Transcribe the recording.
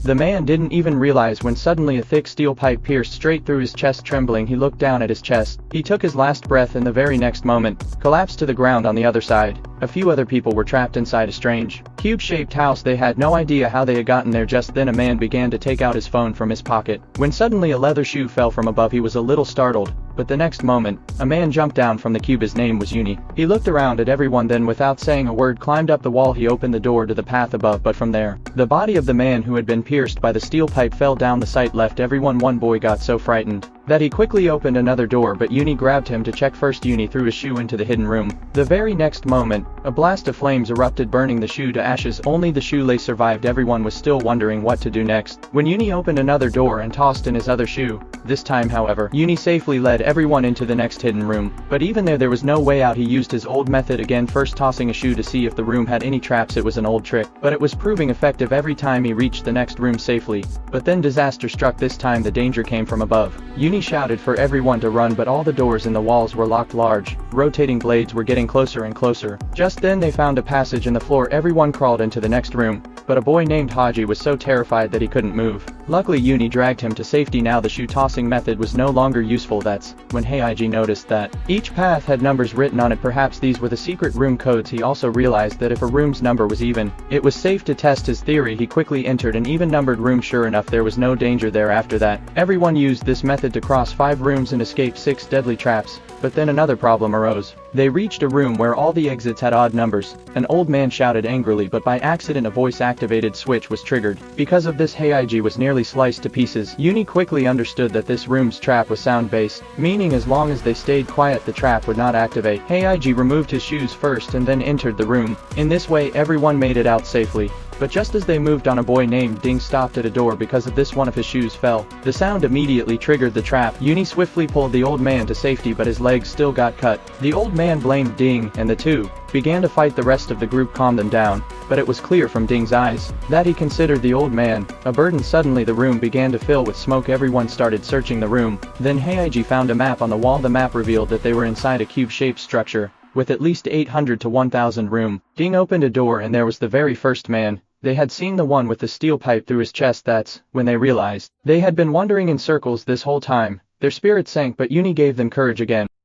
The man didn't even realize when suddenly a thick steel pipe pierced straight through his chest. Trembling, he looked down at his chest. He took his last breath and the very next moment, collapsed to the ground on the other side. A few other people were trapped inside a strange, cube-shaped house. They had no idea how they had gotten there. Just then a man began to take out his phone from his pocket, when suddenly a leather shoe fell from above. He was a little startled, but the next moment, a man jumped down from the cube. His name was Uni. He looked around at everyone, then without saying a word climbed up the wall. He opened the door to the path above, but from there, the body of the man who had been pierced by the steel pipe fell down. The sight left everyone. One boy got so frightened that he quickly opened another door, but Uni grabbed him to check first. Uni threw his shoe into the hidden room. The very next moment, a blast of flames erupted, burning the shoe to ashes. Only the shoelace survived. Everyone was still wondering what to do next when Uni opened another door and tossed in his other shoe. This time, however, Uni safely led everyone into the next hidden room, but even there was no way out. He used his old method again, first tossing a shoe to see if the room had any traps. It was an old trick, but it was proving effective every time he reached the next room safely. But then disaster struck. This time the danger came from above. Uni shouted for everyone to run, but all the doors and the walls were locked. Large, rotating blades were getting closer and closer. Just then they found a passage in the floor. Everyone crawled into the next room, but a boy named Haji was so terrified that he couldn't move. Luckily Uni dragged him to safety. Now the shoe tossing method was no longer useful. That's when Haji noticed that each path had numbers written on it. Perhaps these were the secret room codes. He also realized that if a room's number was even, it was safe to test his theory. He quickly entered an even-numbered room. Sure enough, there was no danger there. After that, everyone used this method to cross 5 rooms and escape 6 deadly traps. But then another problem arose. They reached a room where all the exits had odd numbers. An old man shouted angrily, but by accident a voice-activated switch was triggered. Because of this, Haiji was nearly sliced to pieces. Uni quickly understood that this room's trap was sound-based, meaning as long as they stayed quiet the trap would not activate. Haiji removed his shoes first and then entered the room. In this way everyone made it out safely. But just as they moved on, a boy named Ding stopped at a door. Because of this, one of his shoes fell. The sound immediately triggered the trap. Uni swiftly pulled the old man to safety, but his legs still got cut. The old man blamed Ding, and the two began to fight. The rest of the group calmed them down, but it was clear from Ding's eyes that he considered the old man a burden. Suddenly the room began to fill with smoke. Everyone started searching the room. Then Haiji found a map on the wall. The map revealed that they were inside a cube-shaped structure with at least 800 to 1,000 room. Ding opened a door and there was the very first man. They had seen, the one with the steel pipe through his chest. That's when they realized they had been wandering in circles this whole time. Their spirits sank, but Uni gave them courage again.